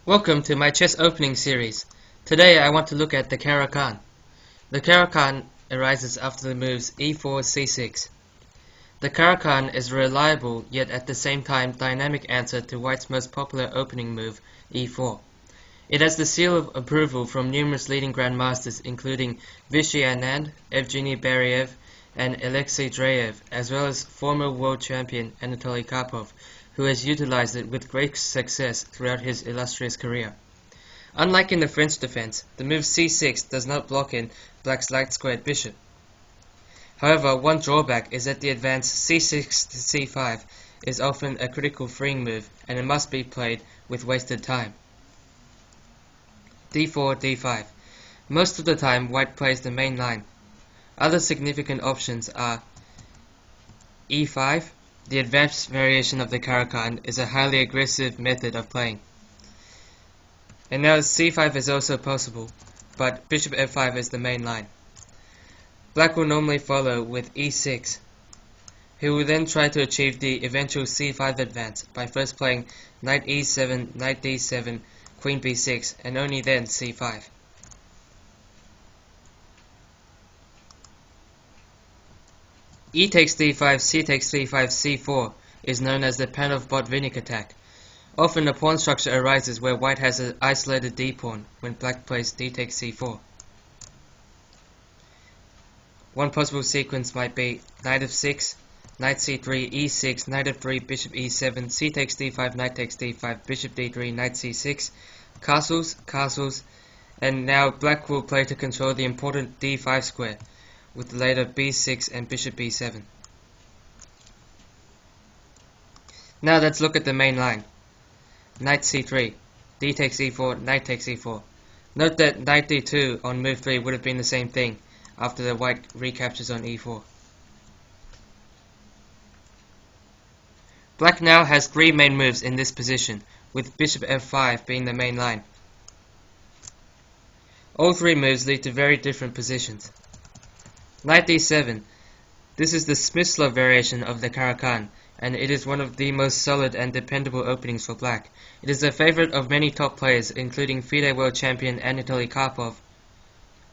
Welcome to my chess opening series. Today I want to look at the caro kann. The caro kann arises after the moves e4, c6. The caro kann is a reliable yet at the same time dynamic answer to White's most popular opening move, e4. It has the seal of approval from numerous leading grandmasters including Vishy Anand, Evgeny Baryaev, and Alexei Dreyev, as well as former world champion Anatoly Karpov, who has utilized it with great success throughout his illustrious career. Unlike in the French defense, the move c6 does not block in Black's light-squared bishop. However, one drawback is that the advance c6 to c5 is often a critical freeing move, and it must be played with wasted time. d4, d5. Most of the time, White plays the main line. Other significant options are e5. The advanced variation of the caro kann is a highly aggressive method of playing. And now c5 is also possible, but bishop f5 is the main line. Black will normally follow with e6. He will then try to achieve the eventual c5 advance by first playing knight e7, knight d7, queen b6, and only then c5. E takes d5, c takes d5, c4 is known as the Panov-Botvinnik attack. Often a pawn structure arises where White has an isolated d-pawn when Black plays d takes c4. One possible sequence might be knight f6, knight c3, e6, knight f3, bishop e7, c takes d5, knight takes d5, bishop d3, knight c6, castles, castles, and now Black will play to control the important d5 square, with later b6 and bishop b7. Now let's look at the main line. Knight c3, d takes e4, knight takes e4. Note that knight d2 on move 3 would have been the same thing after the White recaptures on e4. Black now has three main moves in this position, with bishop f5 being the main line. All three moves lead to very different positions. Knight d7. This is the Smyslov variation of the caro kann, and it is one of the most solid and dependable openings for Black. It is a favorite of many top players, including FIDE world champion Anatoly Karpov,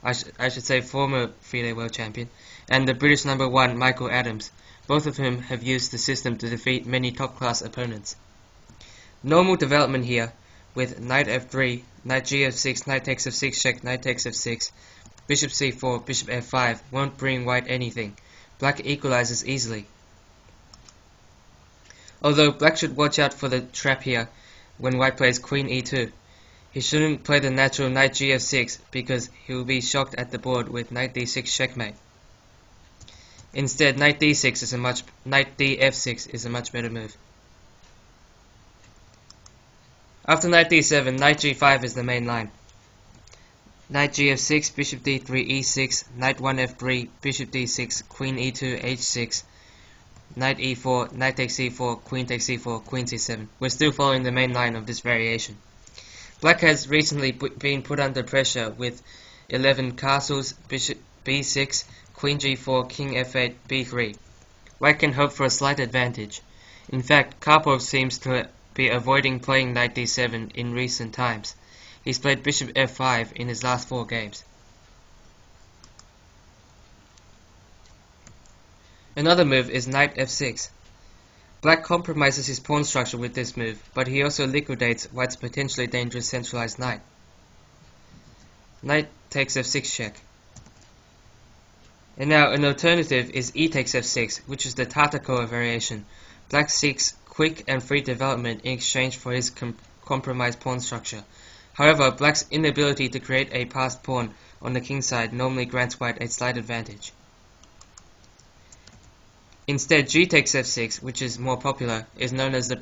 I should say former FIDE world champion, and the British number 1 Michael Adams, both of whom have used the system to defeat many top-class opponents. Normal development here, with knight f3, knight gf6, knight takes f6 check, knight takes f6, bishop c4, bishop f5 won't bring White anything. Black equalizes easily. Although Black should watch out for the trap here when White plays queen e2. He shouldn't play the natural knight gf6 because he will be shocked at the board with knight d6 checkmate. Instead, knight d6 is knight df6 is a much better move. After knight d7, knight g5 is the main line. Knight gf6, bishop d3, e6, knight 1 f3, bishop d6, queen e2, h6, knight e4, knight takes e4, queen takes e4, queen c7. We're still following the main line of this variation. Black has recently been put under pressure with 11 castles, bishop b6, queen g4, king f8, b3. White can hope for a slight advantage. In fact, Karpov seems to be avoiding playing knight d7 in recent times. He's played bishop f5 in his last 4 games. Another move is knight f6. Black compromises his pawn structure with this move, but he also liquidates White's potentially dangerous centralized knight. Knight takes f6 check. And now an alternative is e takes f6, which is the Tartakova variation. Black seeks quick and free development in exchange for his compromised pawn structure. However, Black's inability to create a passed pawn on the king side normally grants White a slight advantage. Instead, g takes f6, which is more popular, is known as the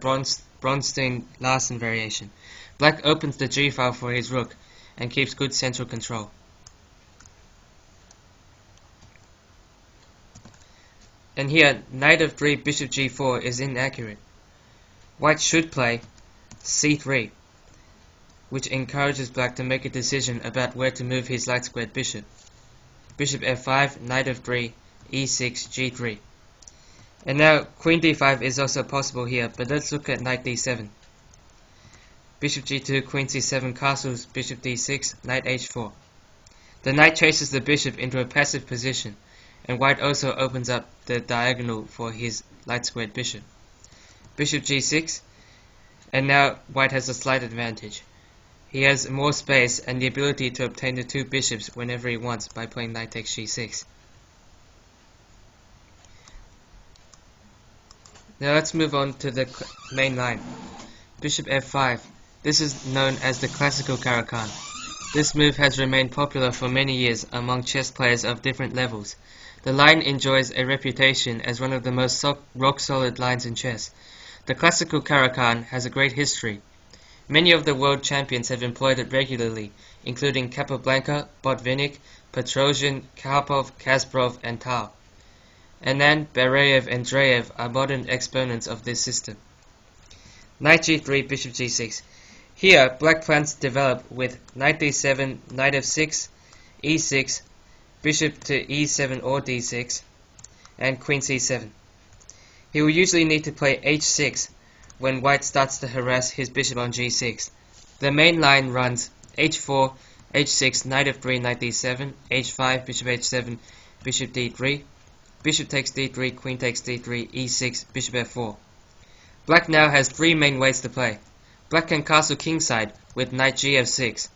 Bronstein-Larsen variation. Black opens the g file for his rook and keeps good central control. And here, knight f3, bishop g4 is inaccurate. White should play c3, which encourages Black to make a decision about where to move his light-squared bishop. Bishop f5, knight f3, e6, g3. And now queen d5 is also possible here, but let's look at knight d7. bishop g2, queen c7, castles, bishop d6, knight h4. The knight chases the bishop into a passive position, and white also opens up the diagonal for his light-squared bishop. Bishop g6, and now white has a slight advantage. He has more space and the ability to obtain the two bishops whenever he wants by playing knight takes g6. Now let's move on to the main line. Bishop f5. This is known as the classical caro-kann. This move has remained popular for many years among chess players of different levels. The line enjoys a reputation as one of the most rock-solid lines in chess. The classical caro-kann has a great history. Many of the world champions have employed it regularly, including Capablanca, Botvinnik, Petrosian, Karpov, Kasparov, and Tal. Anand, Bereyev, and Dreyev are modern exponents of this system. Knight g3, bishop g6. Here, black plans to develop with knight d7, knight f6, e6, bishop to e7 or d6, and queen c7. He will usually need to play h6 when white starts to harass his bishop on g6. The main line runs h4, h6, knight f3, knight d7, h5, bishop h7, bishop d3, bishop takes d3, queen takes d3, e6, bishop f4. Black now has three main ways to play. Black can castle kingside with knight gf6.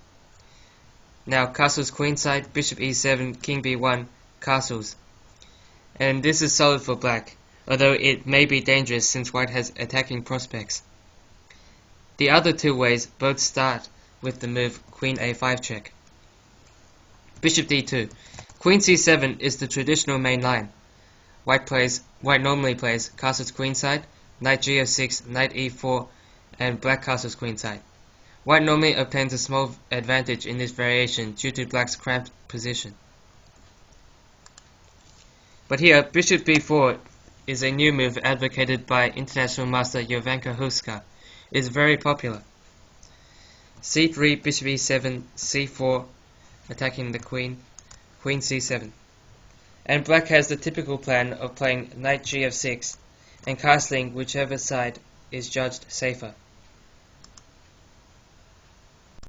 Now castles queenside, bishop e7, king b1, castles. And this is solid for black, although it may be dangerous since white has attacking prospects. The other two ways both start with the move queen a5 check. Bishop d2. Queen c7 is the traditional main line. White normally plays castles queenside, knight gf6, knight e4, and black castles queenside. White normally obtains a small advantage in this variation due to black's cramped position. But here, bishop b4 is a new move advocated by international master Jovanka Huska. It is very popular. c3, bishop e7, c4, attacking the queen, queen c7. And black has the typical plan of playing knight gf6 and castling whichever side is judged safer.